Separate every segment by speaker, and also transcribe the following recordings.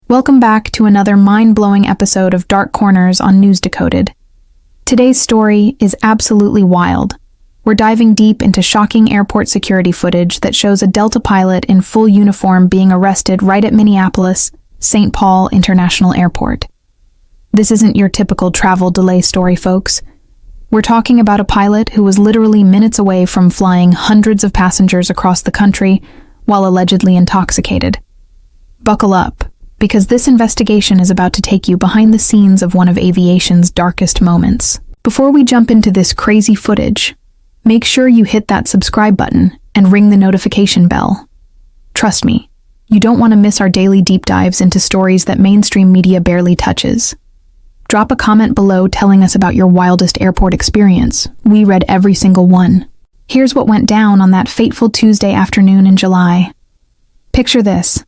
Speaker 1: Welcome back to another mind-blowing episode of Dark Corners on NewsDecoded. Today's story is absolutely wild. We're diving deep into shocking airport security footage that shows a Delta pilot in full uniform being arrested right at Minneapolis-St. Paul International Airport. This isn't your typical travel delay story, folks. We're talking about a pilot who was literally minutes away from flying hundreds of passengers across the country while allegedly intoxicated. Buckle up, because this investigation is about to take you behind the scenes of one of aviation's darkest moments. Before we jump into this crazy footage, make sure you hit that subscribe button and ring the notification bell. Trust me, you don't want to miss our daily deep dives into stories that mainstream media barely touches. Drop a comment below telling us about your wildest airport experience. We read every single one. Here's what went down on that fateful Tuesday afternoon in July. Picture this.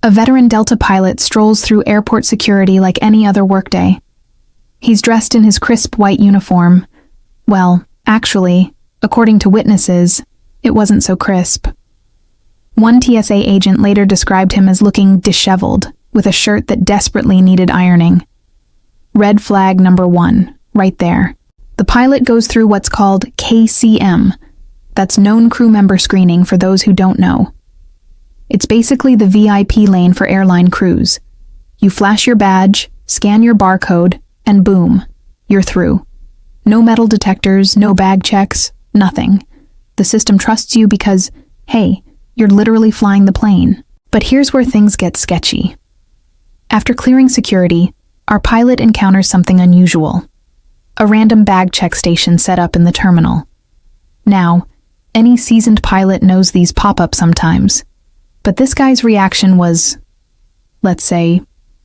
Speaker 1: A veteran Delta pilot strolls through airport security like any other workday. He's dressed in his crisp white uniform. Well, actually, according to witnesses, it wasn't so crisp. One TSA agent later described him as looking disheveled, with a shirt that desperately needed ironing. Red flag number 1, right there. The pilot goes through what's called KCM. That's known crew member screening for those who don't know. It's basically the VIP lane for airline crews. You flash your badge, scan your barcode, and boom, you're through. No metal detectors, no bag checks, nothing. The system trusts you because, hey, you're literally flying the plane. But here's where things get sketchy. After clearing security, our pilot encounters something unusual. A random bag check station set up in the terminal. Now, any seasoned pilot knows these pop up sometimes. But this guy's reaction was, let's say,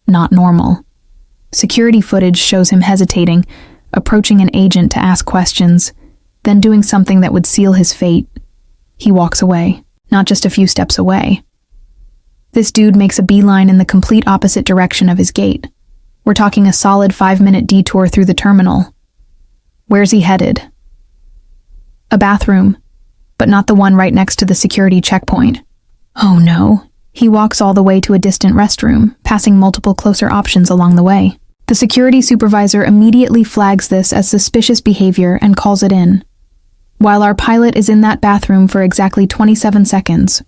Speaker 1: not normal. Security footage shows him hesitating, approaching an agent to ask questions, then doing something that would seal his fate. He walks away, not just a few steps away. This dude makes a beeline in the complete opposite direction of his gate. We're talking a solid 5-minute detour through the terminal. Where's he headed? A bathroom, but not the one right next to the security checkpoint. Oh no. He walks all the way to a distant restroom, passing multiple closer options along the way. The security supervisor immediately flags this as suspicious behavior and calls it in. While our pilot is in that bathroom for exactly 27 seconds.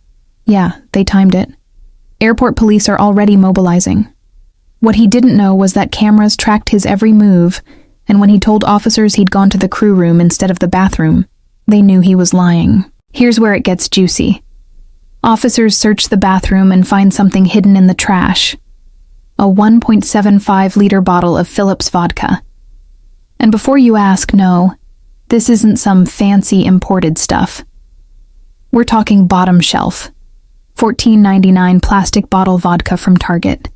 Speaker 1: Yeah, they timed it. Airport police are already mobilizing. What he didn't know was that cameras tracked his every move, and when he told officers he'd gone to the crew room instead of the bathroom, they knew he was lying. Here's where it gets juicy. Officers search the bathroom and find something hidden in the trash. A 1.75-liter bottle of Phillips vodka. And before you ask, no, this isn't some fancy imported stuff. We're talking bottom shelf. $14.99 plastic bottle vodka from Target.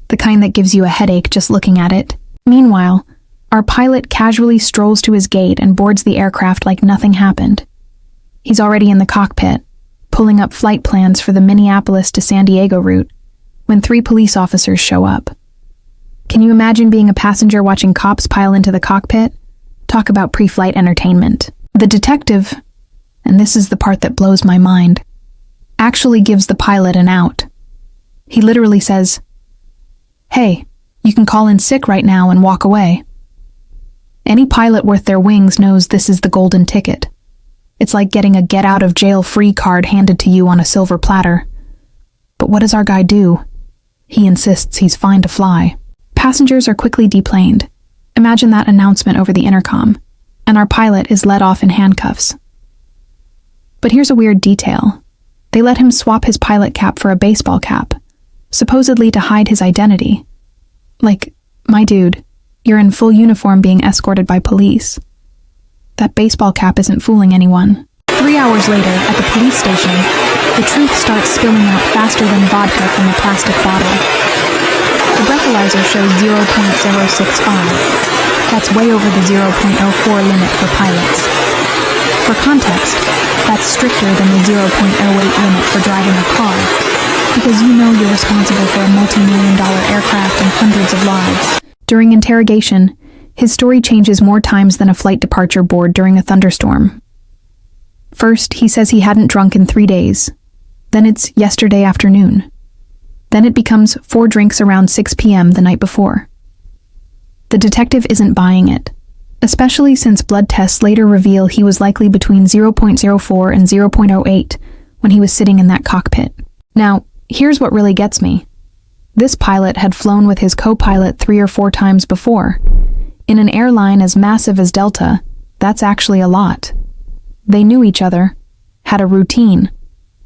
Speaker 1: The kind that gives you a headache just looking at it. Meanwhile, our pilot casually strolls to his gate and boards the aircraft like nothing happened. He's already in the cockpit, pulling up flight plans for the Minneapolis to San Diego route, when 3 police officers show up. Can you imagine being a passenger watching cops pile into the cockpit? Talk about pre-flight entertainment. The detective, and this is the part that blows my mind, actually gives the pilot an out. He literally says, "Hey, you can call in sick right now and walk away." Any pilot worth their wings knows this is the golden ticket. It's like getting a get-out-of-jail-free card handed to you on a silver platter. But what does our guy do? He insists he's fine to fly. Passengers are quickly deplaned. Imagine that announcement over the intercom, and our pilot is let off in handcuffs. But here's a weird detail. They let him swap his pilot cap for a baseball cap, supposedly to hide his identity. Like, my dude, you're in full uniform being escorted by police. That baseball cap isn't fooling anyone. 3 hours later, at the police station, the truth starts spilling out faster than vodka from a plastic bottle. The breathalyzer shows 0.065. That's way over the 0.04 limit for pilots. For context, that's stricter than the 0.08 limit for driving a car, because you know you're responsible for a multi-million-dollar aircraft and hundreds of lives. During interrogation, his story changes more times than a flight departure board during a thunderstorm. First, he says he hadn't drunk in 3 days. Then it's yesterday afternoon. Then it becomes 4 drinks around 6 p.m. the night before. The detective isn't buying it, especially since blood tests later reveal he was likely between 0.04 and 0.08 when he was sitting in that cockpit. Now, here's what really gets me. This pilot had flown with his co-pilot 3 or 4 times before. In an airline as massive as Delta, that's actually a lot. They knew each other, had a routine,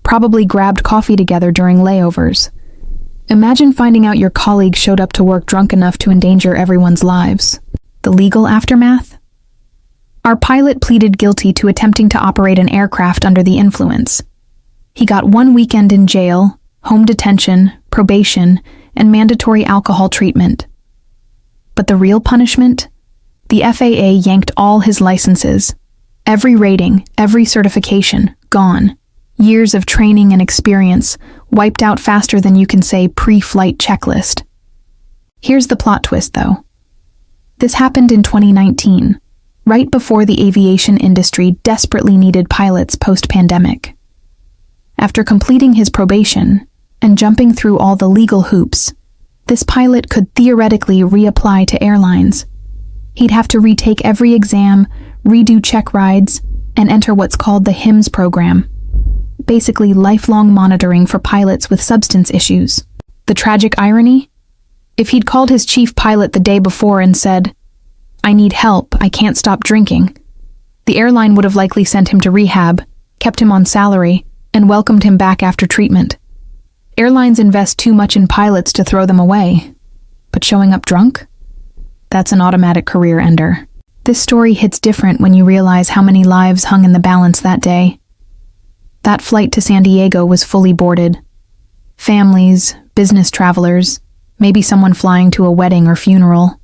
Speaker 1: probably grabbed coffee together during layovers. Imagine finding out your colleague showed up to work drunk enough to endanger everyone's lives. The legal aftermath? Our pilot pleaded guilty to attempting to operate an aircraft under the influence. He got 1 weekend in jail, home detention, probation, and mandatory alcohol treatment. But the real punishment? The FAA yanked all his licenses. Every rating, every certification, gone. Years of training and experience, wiped out faster than you can say pre-flight checklist. Here's the plot twist, though. This happened in 2019, right before the aviation industry desperately needed pilots post-pandemic. After completing his probation and jumping through all the legal hoops, this pilot could theoretically reapply to airlines. He'd have to retake every exam, redo check rides, and enter what's called the HIMSS program. Basically lifelong monitoring for pilots with substance issues. The tragic irony? If he'd called his chief pilot the day before and said, "I need help, I can't stop drinking," the airline would have likely sent him to rehab, kept him on salary, and welcomed him back after treatment. Airlines invest too much in pilots to throw them away. But showing up drunk? That's an automatic career ender. This story hits different when you realize how many lives hung in the balance that day. That flight to San Diego was fully boarded. Families, business travelers, maybe someone flying to a wedding or funeral,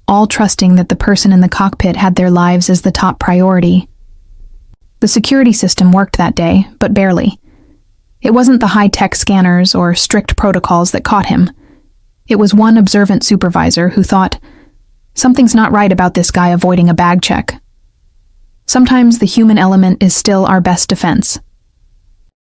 Speaker 1: all trusting that the person in the cockpit had their lives as the top priority. The security system worked that day, but barely. It wasn't the high-tech scanners or strict protocols that caught him. It was one observant supervisor who thought, "Something's not right about this guy avoiding a bag check." Sometimes the human element is still our best defense.